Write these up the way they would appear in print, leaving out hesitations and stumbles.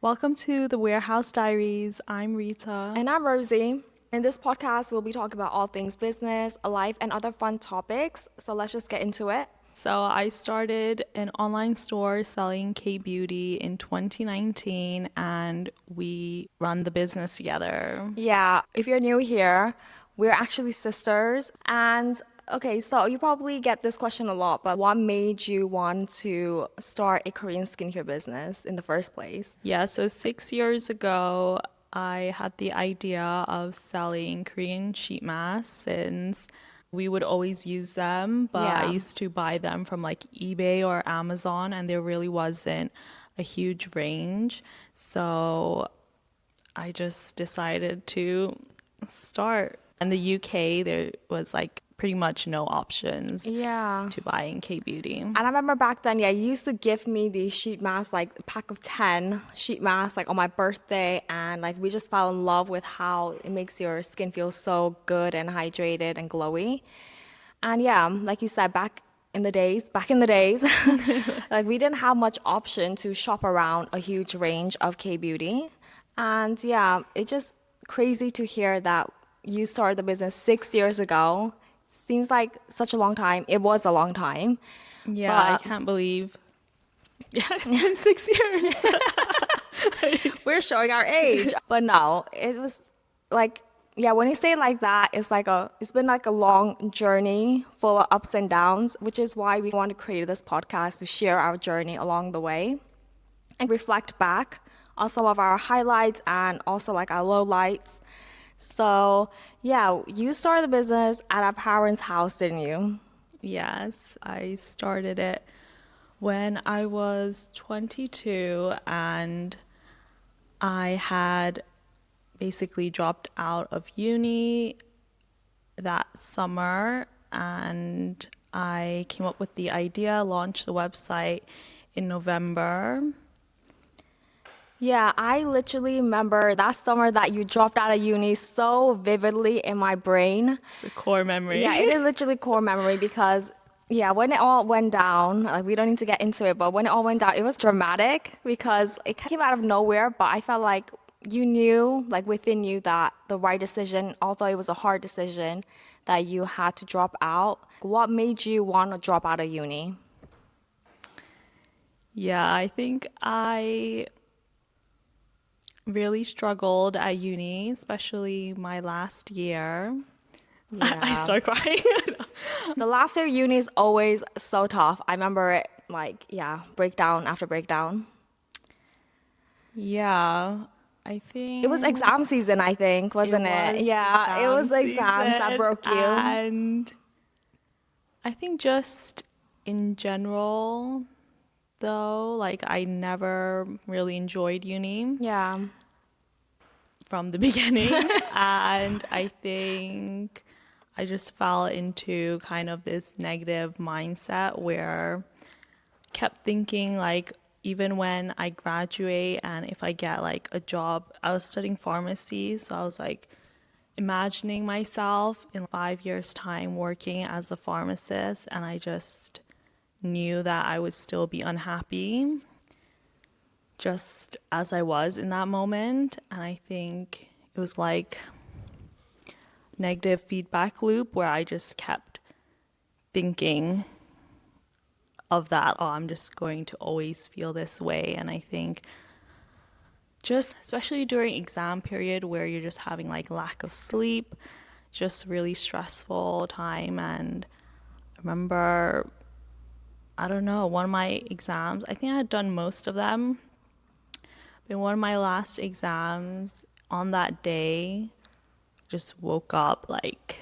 Welcome to the Warehouse Diaries. I'm Rita. And I'm Rosy. In this podcast, we'll be talking about all things business, life, and other fun topics. So let's just get into it. So I started an online store selling K-beauty in 2019 and we run the business together. Yeah, if you're new here, we're actually sisters. And okay, so you probably get this question a lot, but what made you want to start a Korean skincare business in the first place? Yeah, so 6 years ago, I had the idea of selling Korean sheet masks since we would always use them, but I Yeah. used to buy them from like eBay or Amazon, and there really wasn't a huge range. So I just decided to start. In the UK, there was like pretty much no options Yeah. to buying K-beauty. And I remember back then, yeah, you used to give me these sheet masks, like a pack of 10 sheet masks, like on my birthday. And like we just fell in love with how it makes your skin feel so good and hydrated and glowy. And yeah, like you said, back in the days, like we didn't have much option to shop around a huge range of K-beauty. And yeah, it's just crazy to hear that you started the business 6 years ago. Seems like such a long time. It was a long time. Yeah, I But- can't believe. Yeah, it's been 6 years. We're showing our age. But no, it was like, yeah, when you say it like that, it's been like a long journey full of ups and downs, which is why we want to create this podcast to share our journey along the way and reflect back on some of our highlights and also like our lowlights. So yeah, you started the business at our parents' house, didn't you? Yes, I started it when I was 22 and I had basically dropped out of uni that summer and I came up with the idea, launched the website in November. Yeah, I literally remember that summer that you dropped out of uni so vividly in my brain. It's a core memory. Yeah, it is literally core memory because, yeah, when it all went down, like we don't need to get into it, but when it all went down, it was dramatic because it came out of nowhere, but I felt like you knew, like within you, that the right decision, although it was a hard decision, that you had to drop out. What made you want to drop out of uni? Yeah, I think I really struggled at uni, especially my last year. I Yeah. start crying. The last year of uni is always so tough. I remember it like, yeah, breakdown after breakdown. Yeah, I think It was exam season, I think, wasn't it? was Yeah, it was exams that season, broke you. and I think just in general, though, like I never really enjoyed uni Yeah. from the beginning, and I think I just fell into kind of this negative mindset where I kept thinking like even when I graduate and if I get like a job, I was studying pharmacy, so I was like imagining myself in 5 years' time working as a pharmacist, and I just knew that I would still be unhappy just as I was in that moment. And I think it was like negative feedback loop where I just kept thinking of that, oh, I'm just going to always feel this way. And I think just especially during exam period where you're just having like lack of sleep, just really stressful time. And I remember, I don't know, one of my exams, I think I had done most of them, but in one of my last exams on that day, just woke up like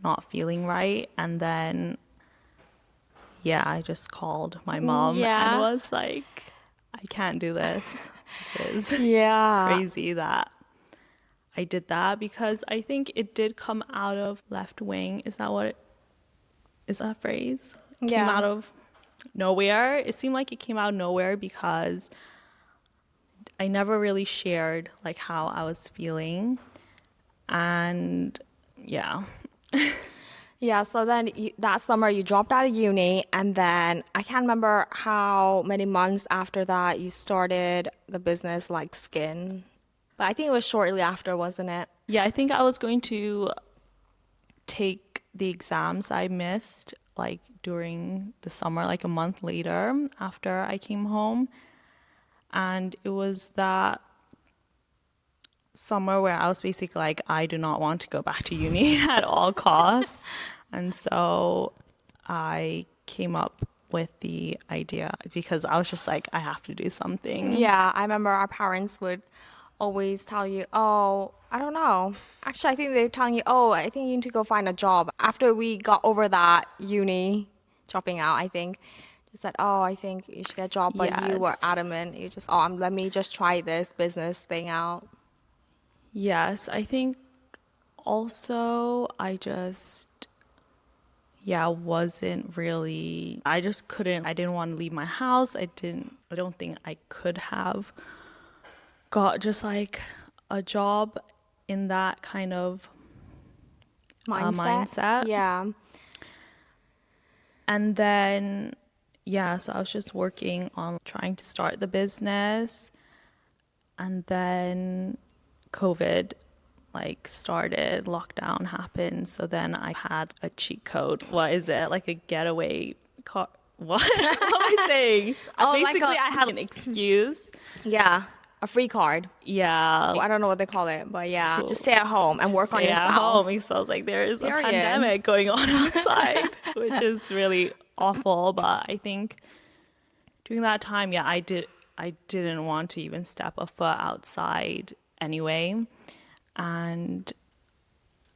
not feeling right, and then yeah, I just called my mom Yeah. and was like, I can't do this, which is Yeah. crazy that I did that because I think it did come out of left wing. Is that phrase? Came Yeah. out of nowhere. It seemed like it came out of nowhere because I never really shared like how I was feeling. And yeah. Yeah, so then that summer you dropped out of uni, and then I can't remember how many months after that you started the business like Skin. But I think it was shortly after, wasn't it? Yeah, I think I was going to take the exams I missed like during the summer, like a month later after I came home. And it was that summer where I was basically like, I do not want to go back to uni at all costs. And so I came up with the idea because I was just like, I have to do something. Yeah, I remember our parents would always tell you, oh, I don't know. Actually, I think they're telling you, oh, I think you need to go find a job. After we got over that uni dropping out, I think, just said, oh, I think you should get a job. But you were Yes. adamant. You just, oh, let me just try this business thing out. Yes, I think also I just, yeah, wasn't really, I just couldn't, I didn't want to leave my house. I don't think I could have got just like a job in that kind of mindset. Yeah. And then, yeah, so I was just working on trying to start the business. And then COVID like started, lockdown happened. So then I had a cheat code. What is it? Like a getaway car. What? What am I saying? Oh, like Basically, a- I had an excuse. Yeah. A free card. Yeah. I don't know what they call it, but yeah, So just stay at home and work on stay at yourself. home. So I was like, there is a Period. pandemic going on outside, which is really awful. But I think during that time, yeah, I didn't want to even step a foot outside anyway. And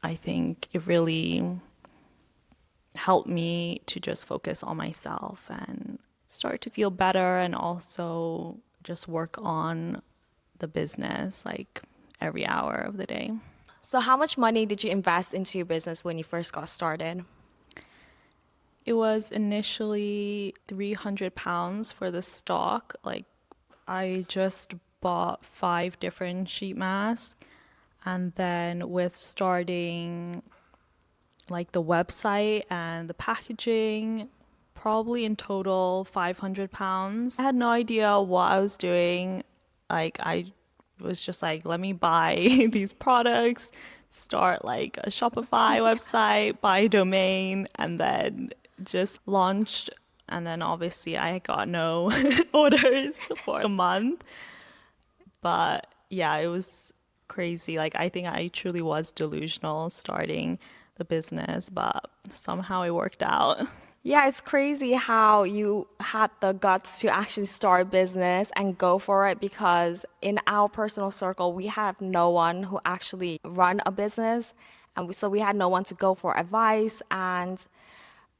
I think it really helped me to just focus on myself and start to feel better and also just work on the business like every hour of the day. So how much money did you invest into your business when you first got started? It was initially £300 for the stock. Like I just bought 5 different sheet masks. And then with starting like the website and the packaging, probably in total £500. I had no idea what I was doing. Like I was just like, let me buy these products, start like a Shopify website, buy a domain, and then just launched. And then obviously I got no orders for a month. But yeah, it was crazy. Like I think I truly was delusional starting the business, but somehow it worked out. Yeah, it's crazy how you had the guts to actually start a business and go for it because in our personal circle, we have no one who actually run a business. And so we had no one to go for advice. And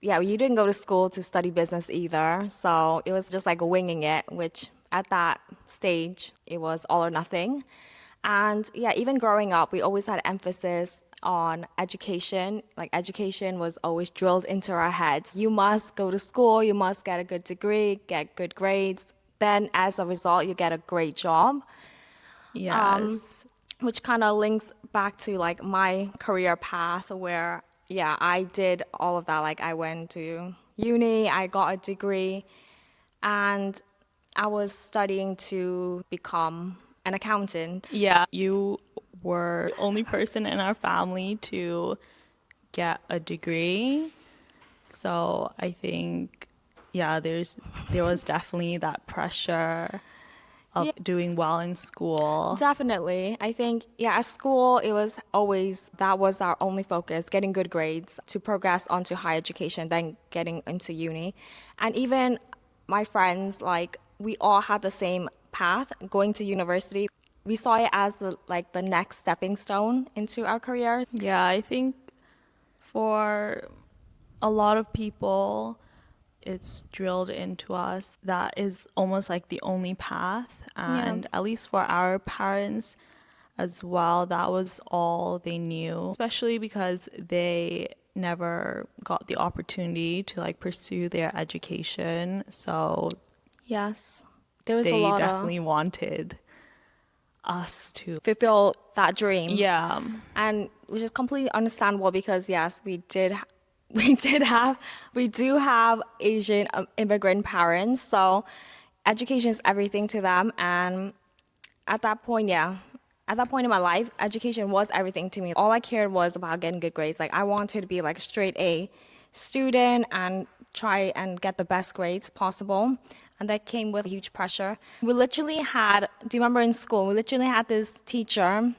yeah, you didn't go to school to study business either. So it was just like winging it, which at that stage, it was all or nothing. And yeah, even growing up, we always had emphasis on education. Like education was always drilled into our heads. You must go to school, you must get a good degree, get good grades. Then as a result, you get a great job, Yes. which kind of links back to like my career path where, yeah, I did all of that. Like I went to uni, I got a degree, and I was studying to become an accountant. Yeah, you were the only person in our family to get a degree. So I think, yeah, there was definitely that pressure of Yeah. doing well in school. Definitely. I think, yeah, at school, it was always, that was our only focus, getting good grades to progress onto higher education, then getting into uni. And even my friends, like, we all had the same path, going to university. We saw it as the next stepping stone into our career. Yeah, I think for a lot of people, it's drilled into us that is almost like the only path. And at least for our parents as well, that was all they knew, especially because they never got the opportunity to like pursue their education. So Yes. There was a they lot definitely wanted us to. fulfill that dream. Yeah. And which is completely understandable because, yes, we did we do have Asian immigrant parents, so education is everything to them. And at that point, at that point in my life, education was everything to me. All I cared was about getting good grades. Like, I wanted to be like a straight A student and try and get the best grades possible. And that came with huge pressure. We literally had, do you remember in school, we literally had this teacher.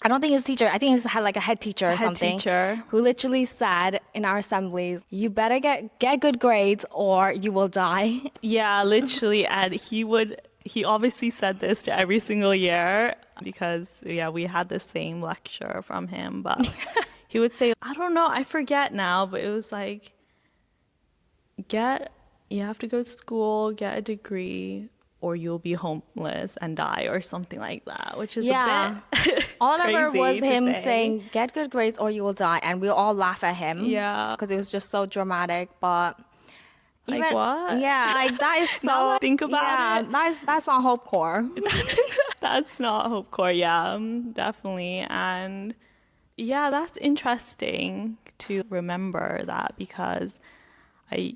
I don't think he was a teacher. I think he was had like a head teacher or something. Teacher. Who literally said in our assemblies, you better get good grades or you will die. Yeah, literally. And he obviously said this to every single year because, yeah, we had the same lecture from him. But he would say, I don't know, I forget now, but it was like, you have to go to school, get a degree, or you'll be homeless and die or something like that, which is a bit All I remember was crazy to him say. saying, get good grades or you will die. And we all laugh at him. Yeah. Because it was just so dramatic. But Like, what? Yeah, like that is so. Now that I think about it. That's not Hope Core. That's not Hope Core, yeah, definitely. And yeah, that's interesting to remember that because I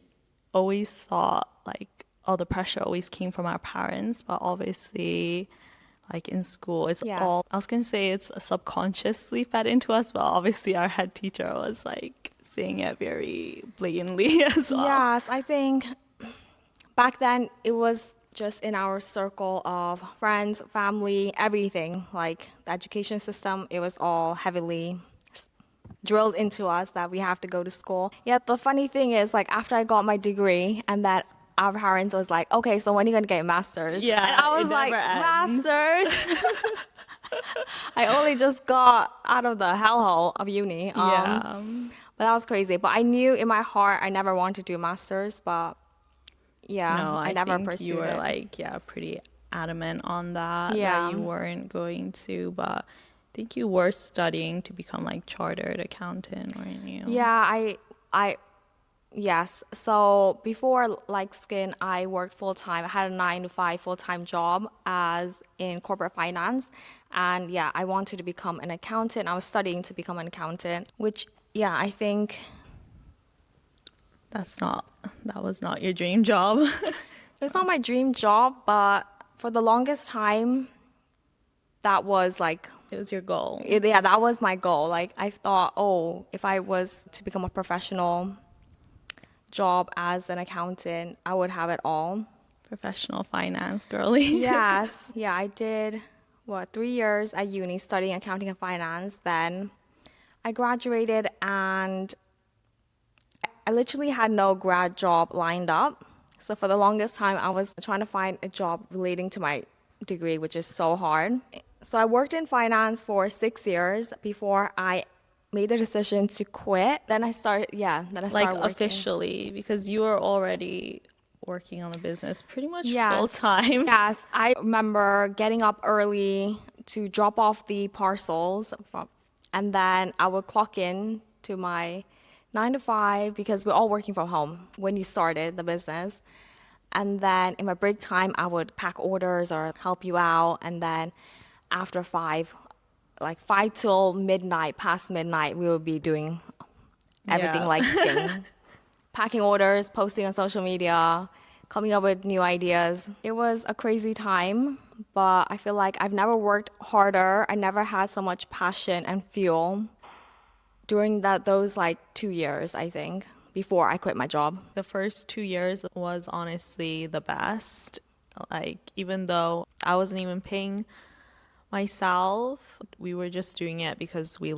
always thought like, oh, the pressure always came from our parents, but obviously like in school it's all, I was going to say it's subconsciously fed into us, but obviously our head teacher was like saying it very blatantly as well. Yes, I think back then it was just in our circle of friends, family, everything. Like the education system, it was all heavily drilled into us that we have to go to school. Yet the funny thing is, like after I got my degree and that our parents was like, okay, so when are you gonna get your master's? Yeah, and I was like, master's? I only just got out of the hellhole of uni. Yeah. But that was crazy. But I knew in my heart I never wanted to do masters, but yeah, No, I never think pursued you were it. like, pretty adamant on that, Yeah. that you weren't going to, but I think you were studying to become like chartered accountant, weren't you? Yeah, yes. So before Like Skin, I worked full time. I had a 9 to 5 full time job as in corporate finance, and yeah, I wanted to become an accountant. I was studying to become an accountant, which I think That was not your dream job. it's not my dream job, but for the longest time, that was like It was your goal. that was my goal. Like I thought, oh, if I was to become a professional job as an accountant, I would have it all. Professional finance girly. Yes. Yeah, I did 3 years at uni studying accounting and finance. Then I graduated and I literally had no grad job lined up. So for the longest time, I was trying to find a job relating to my degree, which is so hard. So I worked in finance for 6 years before I made the decision to quit. Then I started Like working. officially, because you were already working on the business pretty much Yes. full time. Yes, I remember getting up early to drop off the parcels, and then I would clock in to my 9 to 5 because we're all working from home when you started the business. And then in my break time, I would pack orders or help you out. And then after 5, like 5 till midnight, past midnight, we would be doing everything Yeah. like Skin. Packing orders, posting on social media, coming up with new ideas. It was a crazy time, but I feel like I've never worked harder. I never had so much passion and fuel during those like 2 years, I think, before I quit my job. The first 2 years was honestly the best. Like, even though I wasn't even paying myself, we were just doing it because we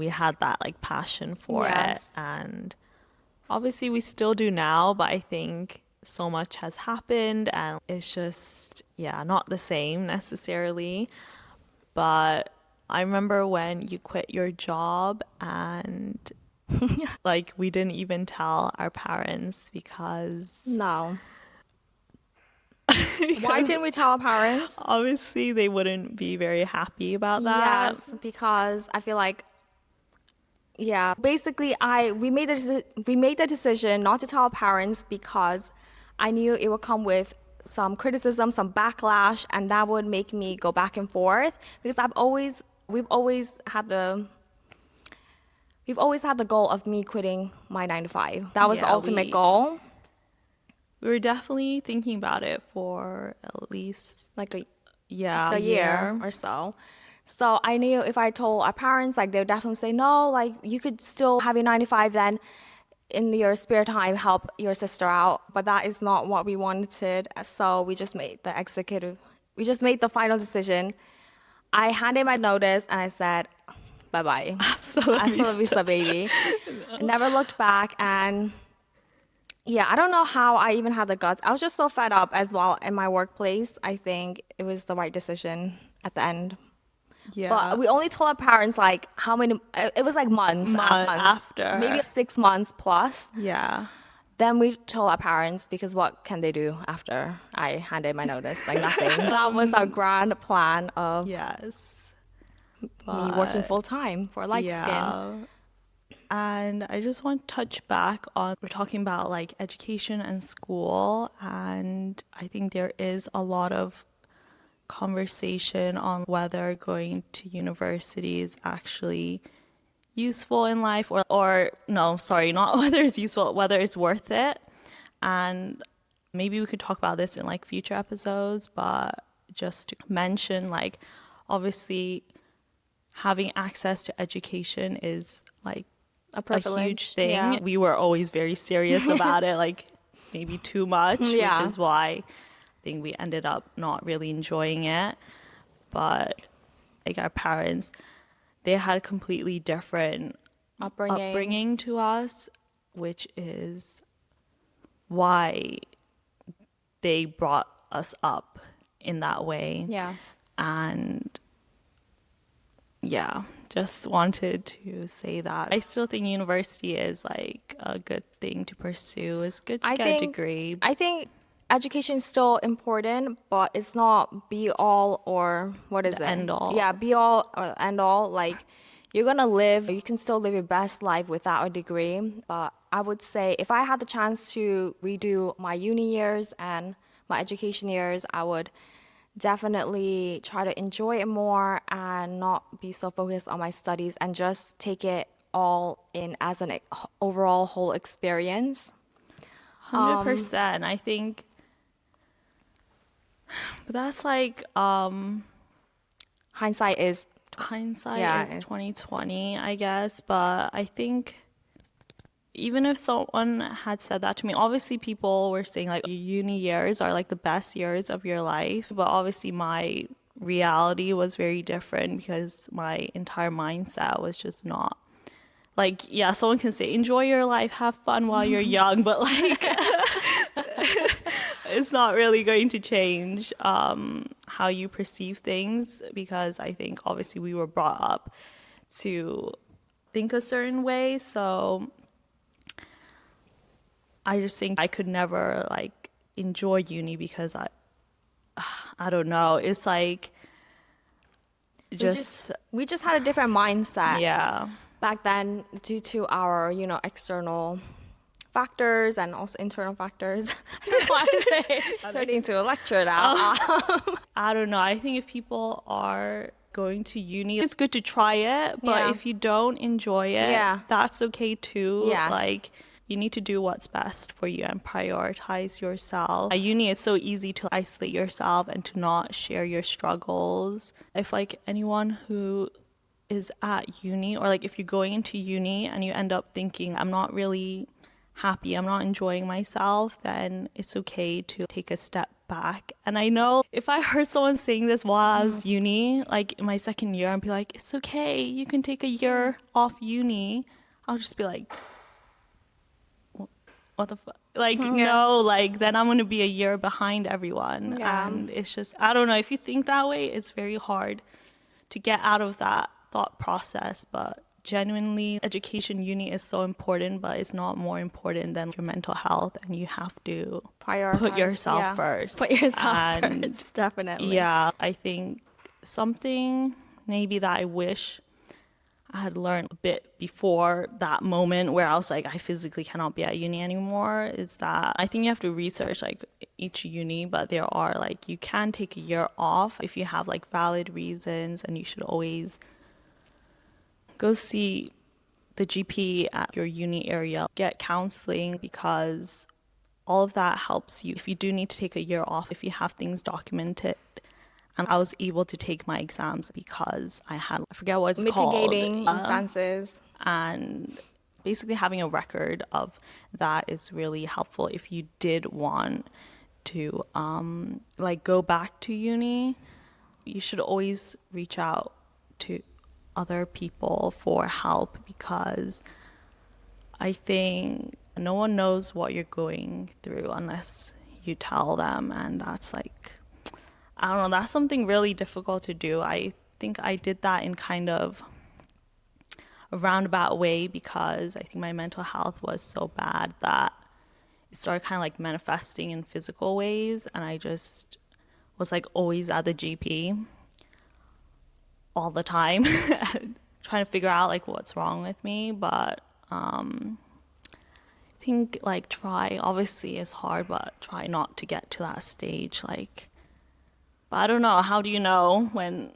had that like passion for it. And obviously we still do now, but I think so much has happened and it's just, not the same necessarily. But I remember when you quit your job and like we didn't even tell our parents because No. Why didn't we tell our parents? obviously they wouldn't be very happy about that. Yes, because I feel like, basically we made the decision not to tell our parents because I knew it would come with some criticism, some backlash, and that would make me go back and forth because we've always had the we've always had the goal of me quitting my 9 to 5. That was the Yeah, ultimate goal. We were definitely thinking about it for at least, Like a yeah, a year or so. So I knew if I told our parents, like they would definitely say, no, like you could still have your 9 to 5, then in your spare time help your sister out. But that is not what we wanted. So we just made the final decision. I handed my notice and I said, bye-bye. Hasta la Hasta la vista. vista, baby. Never looked back. And yeah, I don't know how I even had the guts. I was just so fed up as well in my workplace. I think it was the right decision at the end. Yeah. But we only told our parents like how many, it was like months After. maybe 6 months plus. Yeah. Then we told our parents because what can they do after I handed my notice? Like nothing. That was our grand plan of Yes. me working full time for light skin. And I just want to touch back on, we're talking about like education and school, and I think there is a lot of conversation on whether going to university is actually useful in life, or no, sorry, not whether it's useful, whether it's worth it. And maybe we could talk about this in like future episodes, but just to mention, like, obviously having access to education is like A privilege. huge thing. Yeah. We were always very serious about it, like maybe too much, Yeah. which is why I think we ended up not really enjoying it. But like our parents, they had a completely different upbringing to us, which is why they brought us up in that way. Yes. And yeah, just wanted to say that. I still think university is like a good thing to pursue. It's good to get a degree. I think education is still important, but it's not be all or what is it? End all. Yeah, be all or end all. Like you can still live your best life without a degree. But I would say if I had the chance to redo my uni years and my education years, I would definitely try to enjoy it more and not be so focused on my studies and just take it all in as an overall whole experience. 100%. I think, but that's like Hindsight is 2020, I guess. But I think even if someone had said that to me, obviously people were saying like uni years are like the best years of your life, but obviously my reality was very different because my entire mindset was just not like, yeah, someone can say enjoy your life, have fun while you're young, but like it's not really going to change how you perceive things, because I think obviously we were brought up to think a certain way. So I just think I could never like enjoy uni because I don't know. It's like we just had a different mindset. Yeah. Back then due to our, external factors and also internal factors. I don't know why I say turning into a lecture now. I don't know. I think if people are going to uni, it's good to try it, but if you don't enjoy it, that's okay too. Yes. Like you need to do what's best for you and prioritize yourself. At uni, it's so easy to isolate yourself and to not share your struggles. If like anyone who is at uni, or like if you're going into uni and you end up thinking, I'm not really happy, I'm not enjoying myself, then it's okay to take a step back. And I know if I heard someone saying this while I was uni, like in my second year, I'd be like, it's okay, you can take a year off uni. I'll just be like, what the fuck? Like, no, like then I'm going to be a year behind everyone. Yeah. And it's just, I don't know, if you think that way, it's very hard to get out of that thought process. But genuinely, education, uni is so important, but it's not more important than your mental health, and you have to put yourself first. Put yourself first, definitely. Yeah, I think something maybe that I wish I had learned a bit before that moment where I was like, I physically cannot be at uni anymore, is that I think you have to research like each uni, but there are like, you can take a year off if you have like valid reasons, and you should always go see the GP at your uni area, get counseling because all of that helps you. If you do need to take a year off, if you have things documented, and I was able to take my exams because I had, I forget what it's Mitigating called. instances. And basically having a record of that is really helpful if you did want to like go back to uni. You should always reach out to other people for help because I think no one knows what you're going through unless you tell them, and that's like, I don't know, that's something really difficult to do. I think I did that in kind of a roundabout way because I think my mental health was so bad that it started kind of like manifesting in physical ways, and I just was like always at the GP all the time trying to figure out like what's wrong with me. But I think like try, obviously it's hard, but try not to get to that stage. Like, but I don't know, how do you know when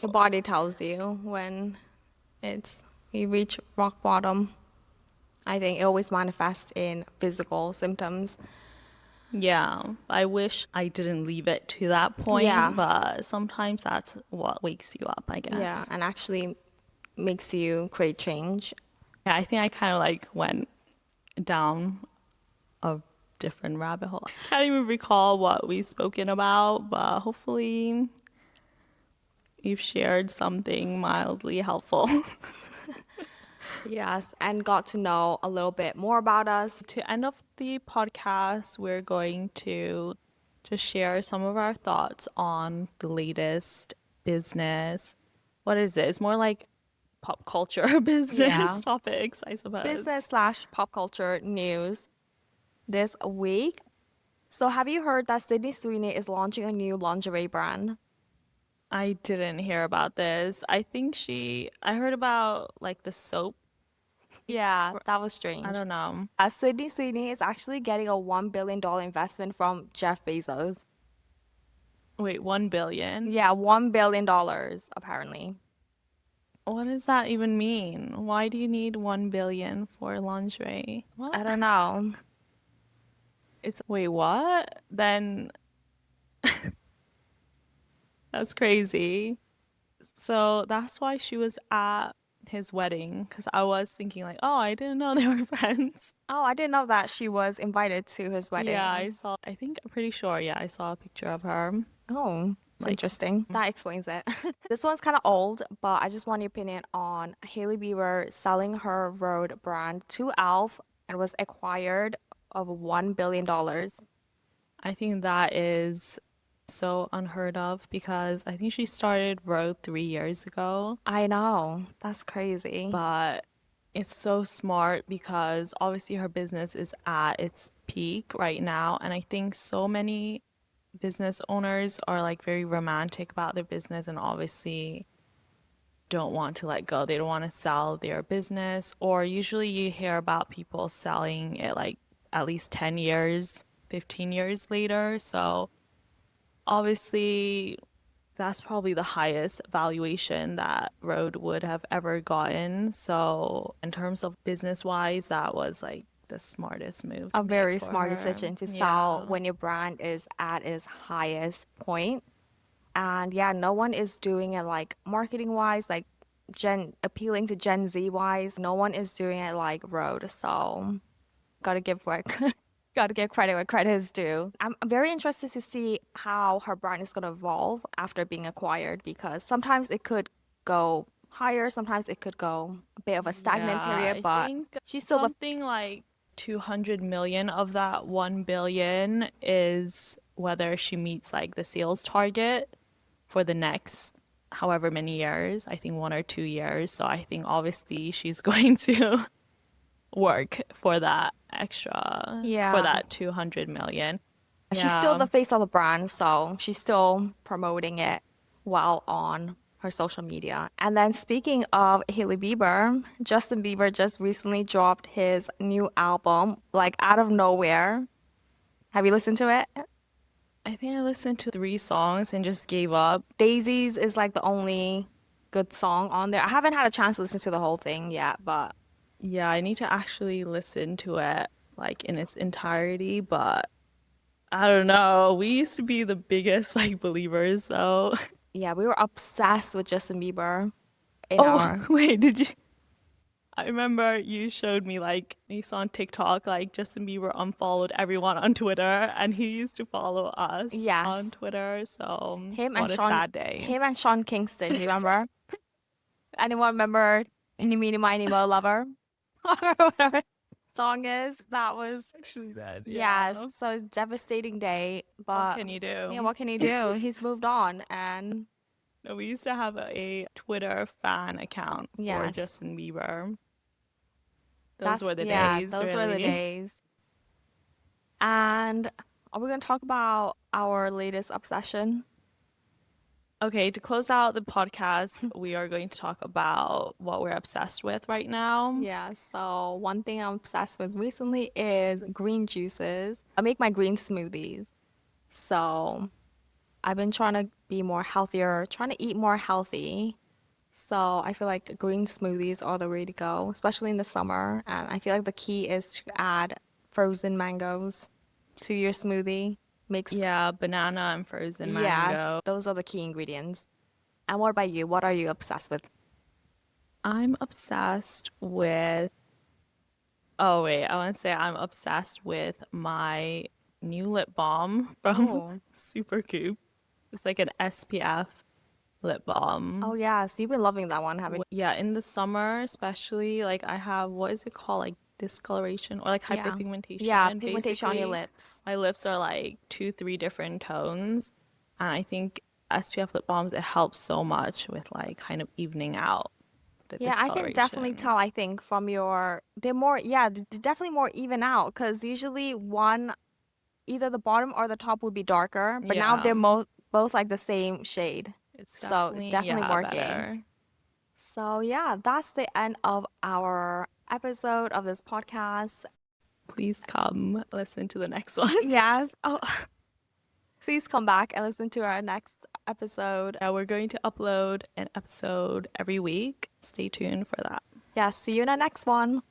Your body tells you when you reach rock bottom. I think it always manifests in physical symptoms. yeah, I wish I didn't leave it to that point, Yeah. but sometimes that's what wakes you up, I guess. Yeah, and actually makes you create change. Yeah, I think I kind of like went down a different rabbit hole. I can't even recall what we've spoken about, but hopefully you've shared something mildly helpful. Yes, and got to know a little bit more about us. To end off the podcast, we're going to just share some of our thoughts on the latest business. What is it? It's more like pop culture business Yeah. topics, I suppose. Business/pop culture news this week. So have you heard that Sydney Sweeney is launching a new lingerie brand? I didn't hear about this. I heard about like the soap. Yeah, that was strange. I don't know. Sydney Sweeney is actually getting a $1 billion investment from Jeff Bezos. Wait, 1 billion? Yeah, $1 billion apparently. What does that even mean? Why do you need 1 billion for lingerie? I What? don't know. Wait, what? Then that's crazy. So that's why she was at his wedding, because I was thinking like, oh, I didn't know they were friends. Oh, I didn't know that she was invited to his wedding. Yeah, I'm pretty sure, yeah, I saw a picture of her. Oh, it's Like, interesting. That explains it. This one's kind of old, but I just want your opinion on Hailey Bieber selling her Rhode brand to Alf and was acquired of $1 billion. I think that is so unheard of because I think she started Road 3 years ago. I know. That's crazy. But it's so smart because obviously her business is at its peak right now. And I think so many business owners are like very romantic about their business and obviously don't want to let go. They don't want to sell their business. Or usually you hear about people selling it like at least 10 years, 15 years later. So obviously that's probably the highest valuation that Rode would have ever gotten. So in terms of business wise, that was like the smartest move A to very make for smart her. decision to Yeah. sell when your brand is at its highest point. And yeah, no one is doing it like marketing wise, like appealing to Gen Z wise. No one is doing it like Rode. So gotta give work. Gotta give credit where credit is due. I'm very interested to see how her brand is gonna evolve after being acquired because sometimes it could go higher, sometimes it could go a bit of a stagnant period, I but think she's still the something like 200 million of that 1 billion is whether she meets like the sales target for the next however many years, I think 1 or 2 years. So I think obviously she's going to work for that extra, for yeah. that 200 million. She's still Yeah. the face of the brand, so she's still promoting it well on her social media. And then speaking of Hailey Bieber, Justin Bieber just recently dropped his new album, like out of nowhere. Have you listened to it? I think I listened to 3 songs and just gave up. Daisies is like the only good song on there. I haven't had a chance to listen to the whole thing yet, but Yeah, I need to actually listen to it like in its entirety, but I don't know. We used to be the biggest like believers, so. yeah, we were obsessed with Justin Bieber in Oh, our wait, did you? I remember you showed me like you saw on TikTok like Justin Bieber unfollowed everyone on Twitter and he used to follow us on yes, Twitter. So him and what a Sean, sad day. him and Sean Kingston. Do you remember? Anyone remember "Any Meeny Miny Mo Lover"? Or whatever song is. That was Actually, that, yes. yeah. So it's devastating day, What but can you yeah, do? what can you do? He's moved on, and No, we used to have a Twitter fan account for yes, Justin Bieber. Those that's were the yeah. days, Those were the really. days. And are we gonna talk about our latest obsession? Okay, to close out the podcast, we are going to talk about what we're obsessed with right now. Yeah, so one thing I'm obsessed with recently is green juices. I make my green smoothies. So I've been trying to be more healthier, trying to eat more healthy. So I feel like green smoothies are the way to go, especially in the summer. And I feel like the key is to add frozen mangoes to your smoothie. Makes, Yeah, banana and frozen yes, mango. those are the key ingredients. And what about you? What are you obsessed with? I'm obsessed with, oh wait, I want to say I'm obsessed with my new lip balm from Oh, Supergoop. It's like an SPF lip balm. oh yes, you've been loving that one, haven't Yeah, in the summer especially, like I have, what is it called? Like discoloration or like you? Yeah. Yeah, hyperpigmentation. pigmentation on your Basically, lips. my lips are like two, three different tones. And I think SPF lip balms, it helps so much with like kind of evening out the Yeah, I can definitely discoloration. tell, I think, from your, they're more, yeah, they're definitely more even out because usually one, either the bottom or the top would be darker, but now Yeah, they're mo both like the same shade. it's So it's definitely, definitely yeah, working. better. So yeah, that's the end of our episode of this podcast. Please come listen to the next one. Yes. Oh, please come back and listen to our next episode. Yeah, we're going to upload an episode every week. Stay tuned for that. Yeah, see you in the next one.